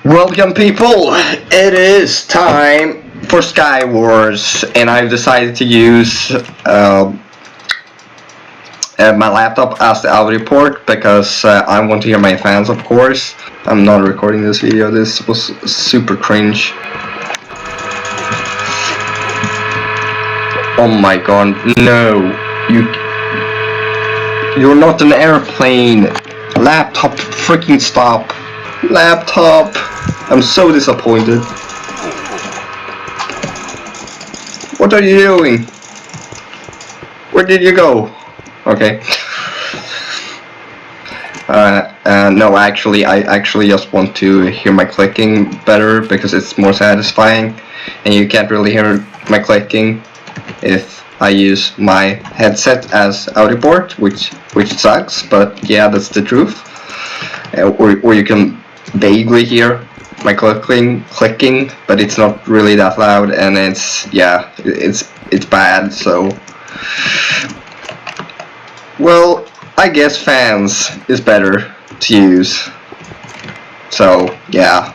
Welcome people! It is time for Skywars and I've decided to use my laptop as the audio port because I want to hear my fans, of course. I'm not recording this video, this was super cringe. Oh my god, no! You're not an airplane! Laptop, freaking stop! Laptop! I'm so disappointed. What are you doing? Where did you go? Okay. No, actually, I actually just want to hear my clicking better because it's more satisfying, and you can't really hear my clicking if I use my headset as audio port, which sucks. But yeah, that's the truth. Or you can vaguely hear my clicking, but it's not really that loud, and it's bad. So, well, I guess fans is better to use. So yeah,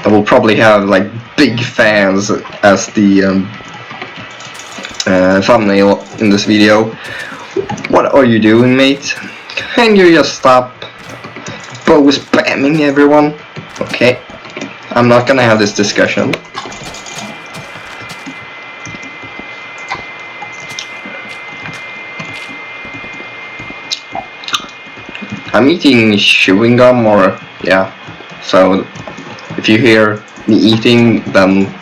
I will probably have like big fans as the thumbnail in this video. What are you doing, mate? Can you just stop spamming everyone? Okay, I'm not gonna have this discussion. I'm eating chewing gum, or yeah, so if you hear me eating, then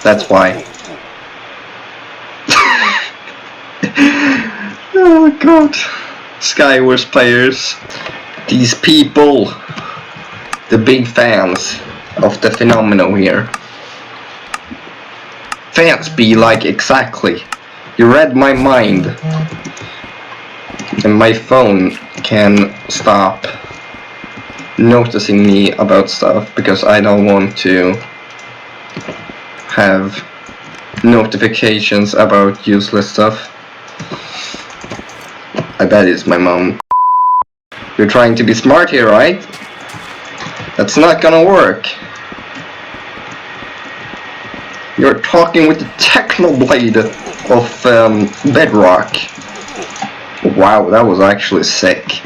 that's why. Oh god, Skywars players, these people, the big fans of the phenomenon here. Fans be like, exactly, you read my mind. And my phone can stop noticing me about stuff because I don't want to have notifications about useless stuff. I bet it's my mom. You're trying to be smart here, right? That's not gonna work. You're talking with the Technoblade of Bedrock. Wow, that was actually sick.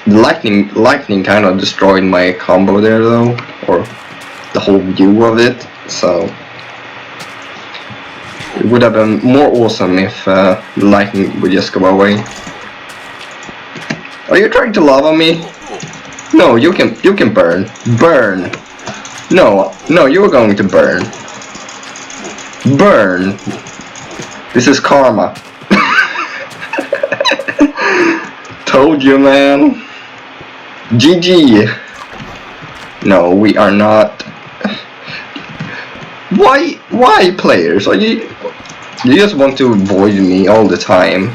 Lightning kind of destroyed my combo there though, or the whole view of it, so it would have been more awesome if lightning would just go away. Are you trying to lava me? No, you can burn. Burn. No, you're going to burn. Burn. This is karma. Told you, man. GG. No, we are not. Why players? Are you just want to avoid me all the time?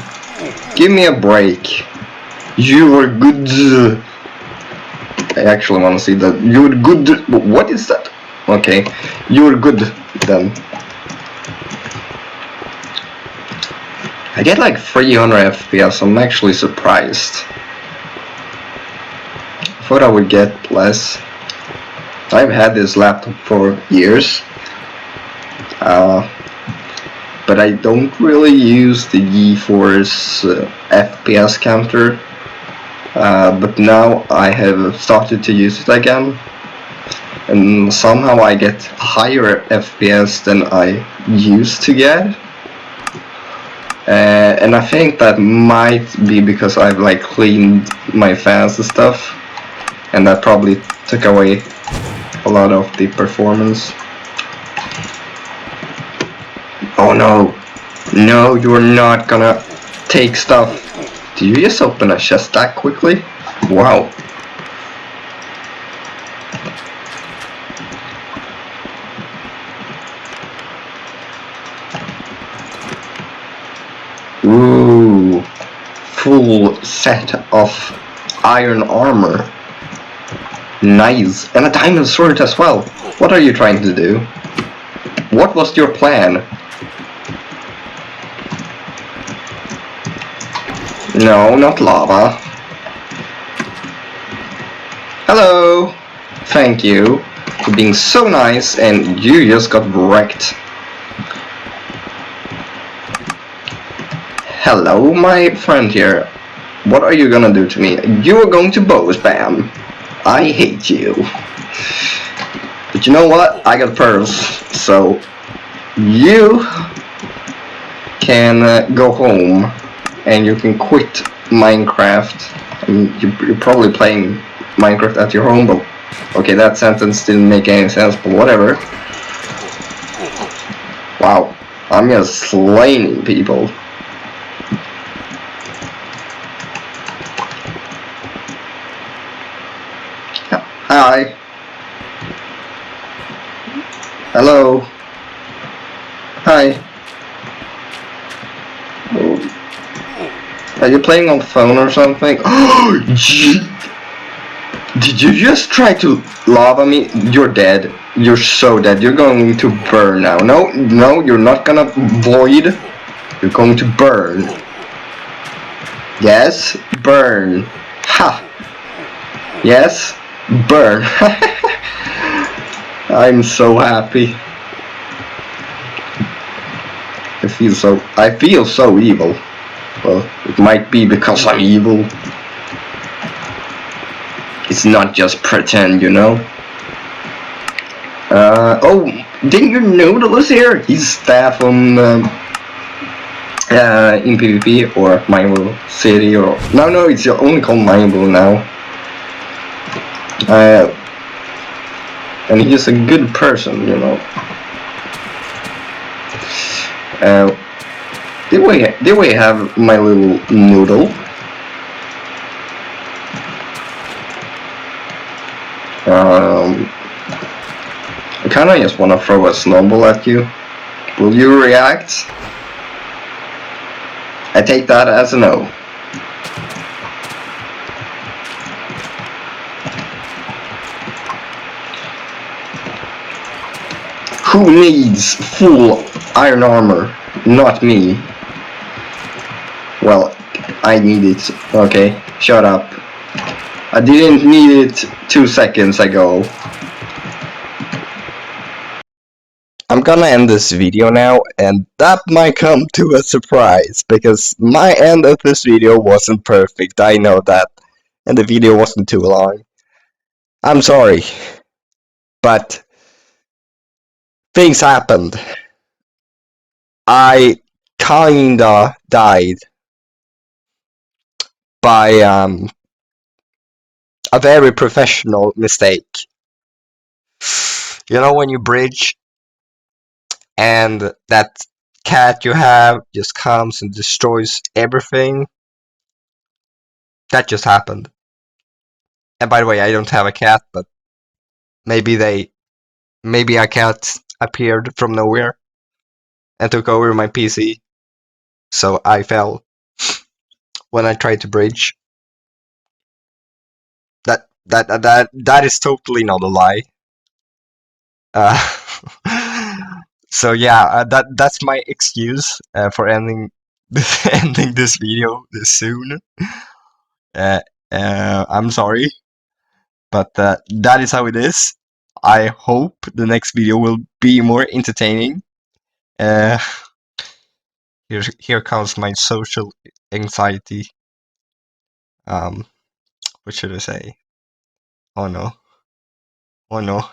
Give me a break. You are good. I actually want to see that. You're good. What is that? Okay, you're good then. I get like 300 FPS, I'm actually surprised. I thought I would get less. I've had this laptop for years. But I don't really use the GeForce FPS counter. But now I have started to use it again. And somehow I get higher FPS than I used to get. And I think that might be because I've like cleaned my fans and stuff, and that probably took away a lot of the performance. Oh no, you're not gonna take stuff. Did you just open a chest that quickly? Wow. Ooh, full set of iron armor. Nice, and a diamond sword as well. What are you trying to do? What was your plan? No, not lava. Hello! Thank you for being so nice, and you just got wrecked. Hello, my friend here. What are you gonna do to me? You are going to bow spam. I hate you. But you know what? I got pearls, so you can go home and you can quit Minecraft. I mean, you're probably playing Minecraft at your home, but okay, that sentence didn't make any sense, but whatever. Wow, I'm just slaying people. Hi. Hello. Hi. Are you playing on the phone or something? Did you just try to lava me? You're dead. You're so dead. You're going to burn now. No, no, you're not gonna void. You're going to burn. Yes, burn. Ha. Yes, burn. I'm so happy. I feel so evil. Well, it might be because I'm evil. It's not just pretend, you know. Oh, didn't you know that was here? He's staff on InPvP or Mineville City or no, it's only called Mineville now. And he's a good person, you know. Did we have my little noodle? I kinda just wanna throw a snowball at you. Will you react? I take that as a no. Who needs full iron armor? Not me. Well, I need it. Okay, shut up. I didn't need it 2 seconds ago. I'm gonna end this video now, and that might come to a surprise, because my end of this video wasn't perfect, I know that, and the video wasn't too long. I'm sorry, but things happened. I kinda died by a very professional mistake. You know when you bridge and that cat you have just comes and destroys everything? That just happened. And by the way, I don't have a cat, but maybe a cat appeared from nowhere and took over my PC. So I fell when I tried to bridge. That is totally not a lie. So yeah, that's my excuse for ending ending this video this soon. I'm sorry, but that is how it is. I hope the next video will be more entertaining. Uh, here comes my social anxiety. What should I say? Oh no. Oh no.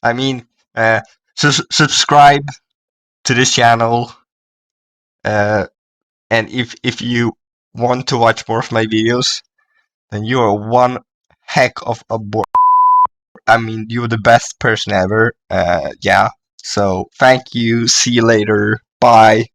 I mean, subscribe to this channel. And if you want to watch more of my videos, then you are one heck of a I mean, you're the best person ever. Yeah. So thank you. See you later. Bye.